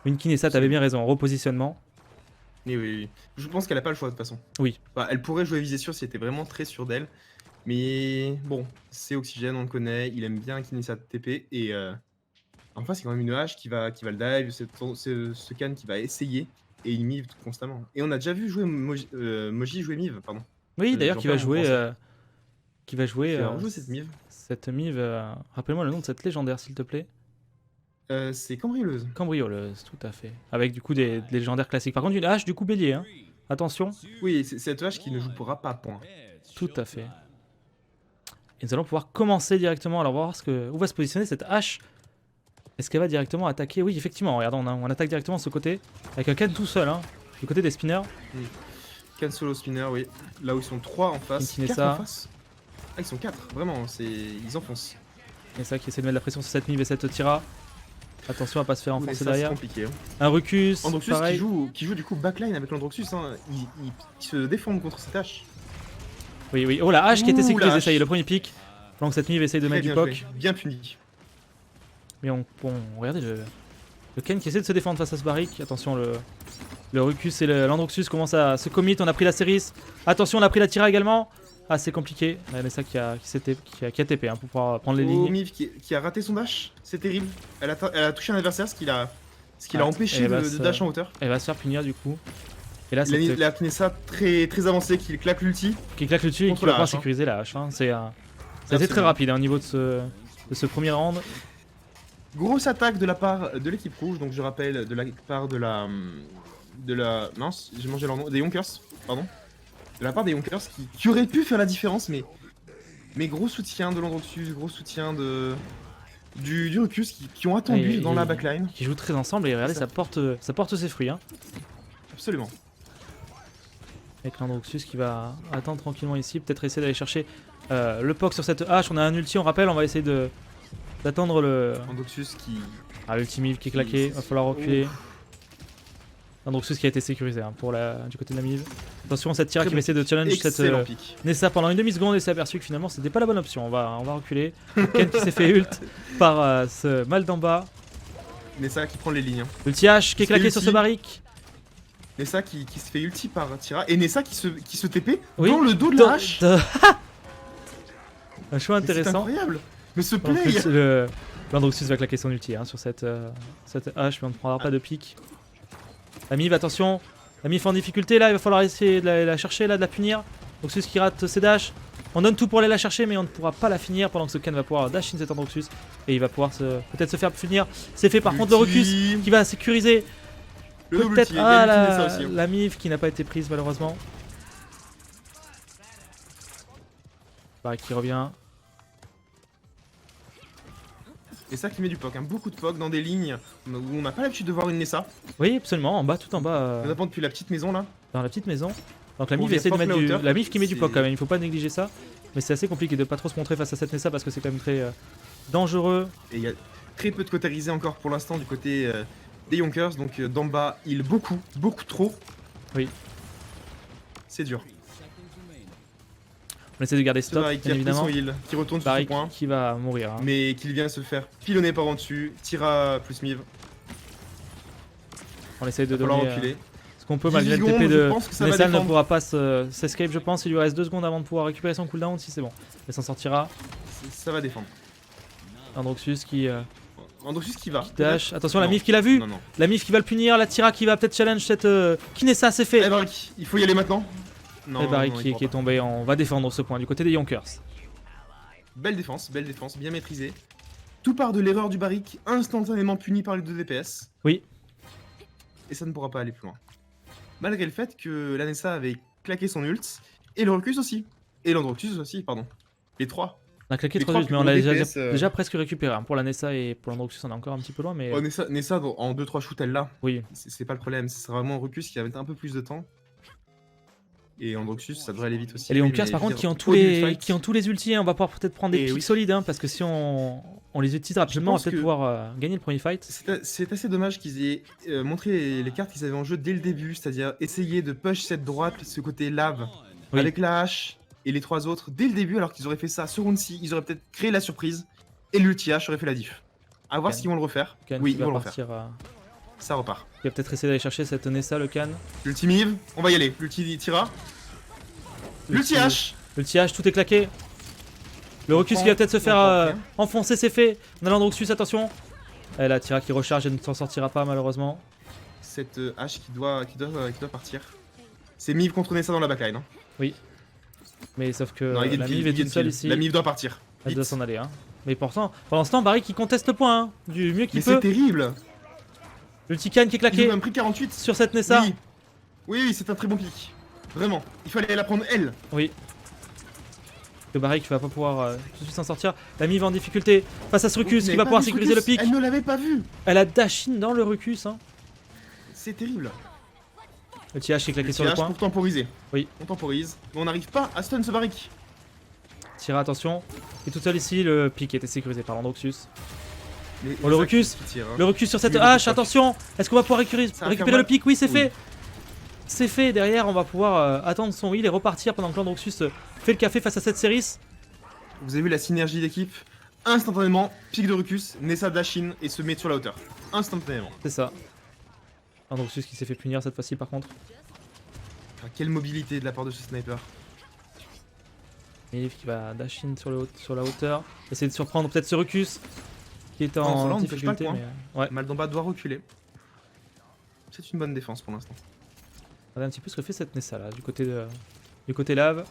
Une Kinessa, t'avais bien raison, repositionnement. Oui. Je pense qu'elle a pas le choix de toute façon. Oui. Bah, elle pourrait jouer visée sûre si elle était vraiment très sûre d'elle. Mais bon, c'est Oxygène, on le connaît, il aime bien Kinessa TP. Et en face, c'est quand même une hache qui va le dive, ce can qui va essayer. Et il mive constamment. Et on a déjà vu jouer Moji jouer mive, pardon. Oui, d'ailleurs, j'en qui va perds mon jouer. français. Qui va jouer. Qui va rejouer cette mive. Cette mive. Rappelle-moi le nom de cette légendaire, s'il te plaît. C'est cambrioleuse. Cambrioleuse, tout à fait. Avec du coup des légendaires classiques. Par contre, une hache du coup bélier. Hein. Attention. Oui, c'est cette hache qui ne jouera pas, point. Tout à fait. Et nous allons pouvoir commencer directement. Alors, voir où va se positionner cette hache. Est-ce qu'elle va directement attaquer? Oui, effectivement. Regardez, on attaque directement de ce côté. Avec un can tout seul. Hein, du côté des spinners. Can solo spinner, oui. Là où ils sont 3 en face. Une 4 Kinessa. en face. Ah, ils sont 4, vraiment. Ils enfoncent. Et ça qui essaie de mettre la pression sur cette mive et cette tira. Attention à pas se faire enfoncer Ça, c'est derrière. compliqué. Hein. Un Rucus. Androxus Pareil. qui joue du coup backline avec l'Androxus. Hein. Ils se défendent contre cette hache. Oui. Oh, la hache qui était Ouh, la sécurisée. hache. Ça y est, le premier pic. Pendant que cette mive essaye de Très mettre du bien poc. joué, bien puni. Mais regardez le Ken qui essaie de se défendre face à ce barrique. Attention, le Rucus et l'Androxus commencent à se commit. On a pris la Ceris. Attention, on a pris la Tira également. Ah, c'est compliqué. Mais ça qui a TP hein, pour pouvoir prendre les lignes. Miv qui a raté son dash, c'est terrible. Elle a touché un adversaire, ce qui l'a Ah, empêché elle va de dash en hauteur. Elle va se faire punir du coup. Et là, La Kinessa très avancée qui claque l'ulti. qui claque le dessus et contre qui va la pouvoir hache, hein. sécuriser la hache. Hein. C'était Absolument. très rapide hein, au niveau de ce premier round. Grosse attaque de la part de l'équipe rouge, donc je rappelle de la part de la mince, j'ai mangé leur nom, des Yonkers, pardon. De la part des Yonkers qui auraient pu faire la différence, mais gros soutien de l'Androxus, gros soutien du Rucus qui ont attendu Et dans la backline. Qui jouent très ensemble et regardez, ça porte ses fruits. Hein. Absolument. Avec l'Androxus qui va attendre tranquillement ici, peut-être essayer d'aller chercher le POC sur cette hache. On a un ulti, on rappelle, on va essayer d'attendre le. Androxus qui. Ah, l'ultimive qui est claqué, va falloir reculer. L'Androxus qui a été sécurisé hein, du côté de la mive. Attention, cette Tira qui va essayer de challenge cette Nessa pendant une demi-seconde et s'est aperçu que finalement c'était pas la bonne option. On va reculer. Ken qui s'est fait ult par ce mal d'en bas. Nessa qui prend les lignes. Hein. Ulti H qui est claqué sur ce barrique. Nessa qui se fait ulti par Tira et Nessa qui se TP Oui, dans le dos de la hache. Un choix C'est intéressant. incroyable. Mais ce play. L'Androxus va claquer son ulti hein, sur cette hache, mais on ne prendra pas de pique. La Mive, attention. La Mive en difficulté là, il va falloir essayer de la chercher là, de la punir. Androxus qui rate ses dashs. On donne tout pour aller la chercher, mais on ne pourra pas la finir pendant que ce Ken va pouvoir dash in cet Androxus. Et il va pouvoir peut-être se faire finir. C'est fait par contre le Rucus qui va sécuriser. Peut-être la Mive qui n'a pas été prise malheureusement. Pareil qui revient. Et ça qui met du poc, hein. Beaucoup de poc dans des lignes où on n'a pas l'habitude de voir une Nessa. Oui, absolument, en bas, tout en bas. On apprend depuis la petite maison là. Dans la petite maison. Donc la Mive essaie de mettre la Mive qui met du poc quand même, il faut pas négliger ça. Mais c'est assez compliqué de pas trop se montrer face à cette Nessa parce que c'est quand même très dangereux. Et il y a très peu de cotérisés encore pour l'instant du côté des Yonkers. Donc d'en bas, il beaucoup trop. Oui. C'est dur. On essaie de garder C'est stop, Barik qui bien a pris son évidemment. heal, qui retourne sur son Barik point. qui va mourir. Hein. Mais qu'il vient se faire pilonner par en dessus. Tira plus Miv. On essaie de Il va falloir donner reculer. ce qu'on peut 10 malgré le secondes, TP je de pense que ça va Nessa. Ne défendre. pourra pas s'escape, je pense. Il lui reste 2 secondes avant de pouvoir récupérer son cooldown. Si c'est bon, elle s'en sortira. Ça va défendre. Androxus qui Androxus qui va. dash. Attention, la Non. Mif qui l'a vu. Non. La Mif qui va le punir. La Tira qui va peut-être challenge cette Kinessa. C'est fait. Eh Barik, il faut y aller maintenant. Non, Et Barik non, il qui pourra est tombé. On va défendre ce point du côté des Yonkers. Belle défense, bien maîtrisée. Tout part de l'erreur du Barik, instantanément puni par les 2 DPS. Oui. Et ça ne pourra pas aller plus loin. Malgré le fait que l'Anessa avait claqué son ult, et le Recus aussi. Et l'Androxus aussi, pardon. Les 3. On a claqué Les 3 trois ults, mais plus on l'a gros déjà, DPS, déjà presque récupéré. Hein. Pour la Nessa et pour l'Androxus, on est encore un petit peu loin, mais Oh, Nessa, en 2-3 shoots, elle l'a. oui. C'est pas le problème, c'est vraiment un Recus qui va mettre un peu plus de temps. Et Androxus, ça devrait aller vite aussi. Et les Mais Yonkers, par contre, qui ont tous les ultis, hein. On va pouvoir peut-être prendre des Et pics oui. solides, hein, parce que si on les utilise rapidement, on va pense peut-être que- pouvoir gagner le premier fight. C'est assez dommage qu'ils aient montré les cartes qu'ils avaient en jeu dès le début, c'est-à-dire essayer de push cette droite, ce côté lave, Oui. avec la hache et les 3 autres dès le début, alors qu'ils auraient fait ça sur Round-C, ils auraient peut-être créé la surprise et l'ulti H aurait fait la diff. À voir Can. s'ils vont le refaire. Can Oui, qui ils va vont le refaire. partir. Ça repart. Il va peut-être essayer d'aller chercher cette Nessa, le Can. L'ulti Miv, on va y aller. L'ulti Tira. L'ulti H. Le TH, tout est claqué. Le Recus qui va peut-être se faire enfoncer, c'est fait. On a l'Androxus, attention. Et la Tira qui recharge, elle ne s'en sortira pas malheureusement. Cette hache qui doit partir. C'est Miv contre Nessa dans la backline. Hein. Mais sauf que Non, il la gagne Miv est kill, toute seule ici. La Miv doit partir. Elle Vite. doit s'en aller. Hein. Mais pourtant, pendant ce temps, Barry qui conteste le point, hein, du mieux qu'il Mais c'est peut. terrible. Le Tican qui est Ils ont claqué même pris 48. sur cette Nessa. Oui, oui, c'est un très bon pic. Vraiment. Il fallait la prendre elle. Oui. Que Barry qui va pas pouvoir tout de suite s'en sortir. La Miv en difficulté face à ce Rucus Vous qui n'avez va pas pouvoir vu ce sécuriser le Rucus. pic. Elle ne l'avait pas vu. Elle a dash in dans le Rucus. Hein. C'est terrible. Le TH qui est claqué Le sur le tirage point. pour temporiser. Oui. On temporise. Mais on n'arrive pas à stun ce Barik. Tira, attention. Et tout seul ici, le pic était sécurisé par l'Androxus. Les Oh, le Zach Rucus. qui tire, hein. Le Recus sur cette Oui, le hache, proc. attention. Est-ce qu'on va pouvoir récupérer Ça va faire le mal. pic? Oui, c'est Oui. fait. C'est fait. Derrière, on va pouvoir attendre son heal et repartir pendant que l'Androxus fait le café face à cette série. Vous avez vu la synergie d'équipe. Instantanément, pic de Rucus, Nessa Dashin et se met sur la hauteur. Instantanément. C'est ça. Androxus qui s'est fait punir cette fois-ci par contre. Ah, quelle mobilité de la part de ce sniper. Milif qui va dash in sur la hauteur. Essayer de surprendre peut-être ce Rucus qui est Non, en cela, on ne touche pas le difficulté. point. Mais, ouais. Maldamba doit reculer. C'est une bonne défense pour l'instant. Regardez un petit peu ce que fait cette Nessa là, du côté lave.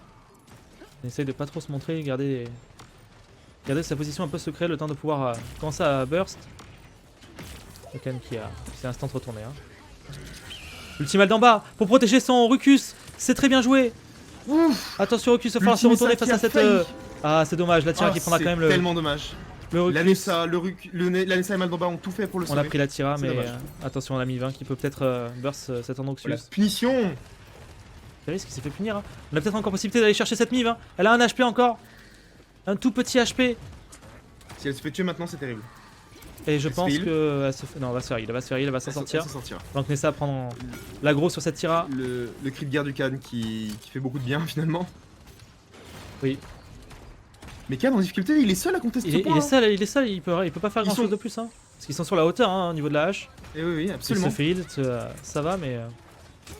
On essaye de pas trop se montrer, garder sa position un peu secrète, le temps de pouvoir commencer à burst. Le Ken qui s'est instant retourné. Hein. Ultimal d'en bas pour protéger son Rucus. C'est très bien joué. Ouf. Attention Rucus, il va falloir se L'ultime retourner Nessa face à qui a cette... failli. Ah c'est dommage, la Tira qui prendra c'est quand même le tellement dommage. Rucus. La Nessa, la Nessa et Maldamba ont tout fait pour le On a sauver. pris la Tira, C'est mais dommage. attention, on a mis 20 qui peut peut-être burst cet Androxus. La punition. Ferris qui s'est fait punir. Hein. On a peut-être encore possibilité d'aller chercher cette Miv. Hein. Elle a un HP encore. Un tout petit HP. Si elle se fait tuer maintenant, c'est terrible. Et je Elle se pense fait heal. que... Elle se fait... Non, elle va se faire heal, elle va se faire heal, elle va s'en Elle sortir. s'en sortira. Donc Nessa prend l'aggro sur cette Tira. Le cri de guerre du Khan qui fait beaucoup de bien finalement. Oui. Mais Khan en difficulté, il est seul à contester ce point. Il est seul, il peut pas faire Ils grand chose sont- de plus. Hein. Parce qu'ils sont sur la hauteur hein, au niveau de la hache. Et oui, Il absolument. se fait heal, ça va, mais...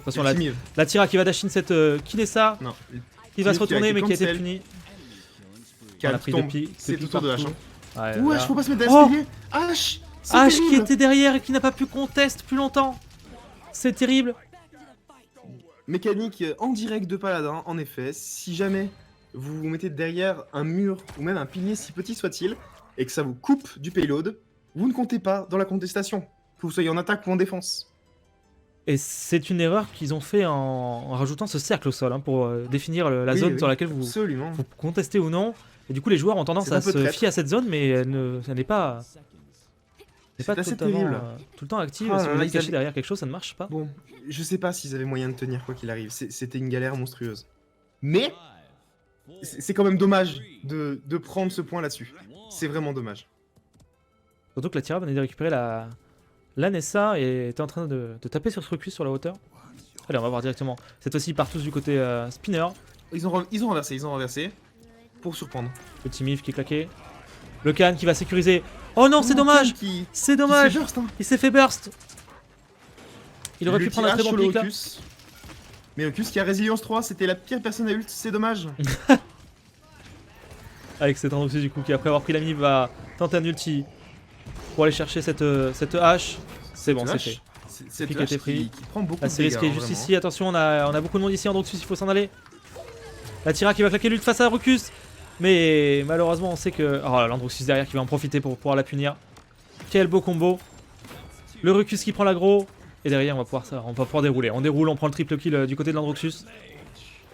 Attention, C'est timide. la Tira qui va dash in cette Kinessa. Non. Qui va se Timide qui a retourner été mais qui a été cancel. puni. Khan On a qui pris tombe. deux pics C'est tout tour de H. partout. Hein. Ouais, Ouais, là. faut pas se mettre Oh d'ASPG. H. C'est H qui terrible. était derrière et qui n'a pas pu contest plus longtemps. C'est terrible. Mécanique en direct de Paladin, en effet. Si jamais vous vous mettez derrière un mur ou même un pilier si petit soit-il et que ça vous coupe du payload, vous ne comptez pas dans la contestation. Que vous soyez en attaque ou en défense. Et c'est une erreur qu'ils ont fait en rajoutant ce cercle au sol hein, pour définir la Oui, zone oui, dans laquelle vous Absolument. contestez ou non. Et du coup, les joueurs ont tendance C'est un à peu se traître. fier à cette zone, mais elle n'est pas, C'est assez totalement, terrible. tout le temps active. Ah si là vous là, êtes ils caché avaient- derrière quelque chose, ça ne marche pas. Bon, je sais pas s'ils avaient moyen de tenir quoi qu'il arrive. C'était une galère monstrueuse. Mais c'est quand même dommage de prendre ce point là-dessus. C'est vraiment dommage. Surtout que la Tira venait de récupérer la Nessa et était en train de taper sur ce recul sur la hauteur. Allez, on va voir directement. Cette fois-ci, ils partent tous du côté spinner. Ils ont renversé. Pour surprendre. Petit Mif qui est claqué. Le Khan qui va sécuriser. Oh non, c'est dommage. C'est dommage. Qui se fait burst, hein. Il s'est fait burst. Il aurait pu prendre un très bon sur le pick là. Hocus. Mais Hocus qui a résilience 3, c'était la pire personne à ult, c'est dommage. Avec cet Androxus du coup qui après avoir pris la Mif va tenter un ulti pour aller chercher cette hache. C'est bon, c'est fait. C'est Pick a été pris. qui prend beaucoup Là de c'est risqué dégâts, juste vraiment. ici. Attention, on a beaucoup de monde ici. Androxus, il faut s'en aller. La Tira qui va claquer l'ult face à Rucus. Mais malheureusement, on sait que. Oh là, l'Androxus derrière qui va en profiter pour pouvoir la punir. Quel beau combo. Le Rucus qui prend l'aggro. Et derrière, on va pouvoir dérouler. On déroule, on prend le triple kill du côté de l'Androxus.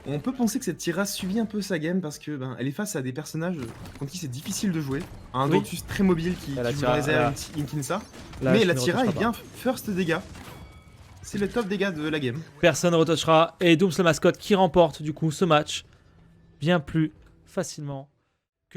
On peut penser que cette Tira subit un peu sa game parce que elle est face à des personnages contre qui c'est difficile de jouer. Un Oui. Androxus très mobile qui La joue Tira, dans les airs, là. une Kinsa. Là, Mais je la ne Tira retoucherai est bien first dégâts. C'est le top dégâts de la game. Personne ne retouchera. Et Dooms le mascotte qui remporte du coup ce match bien plus facilement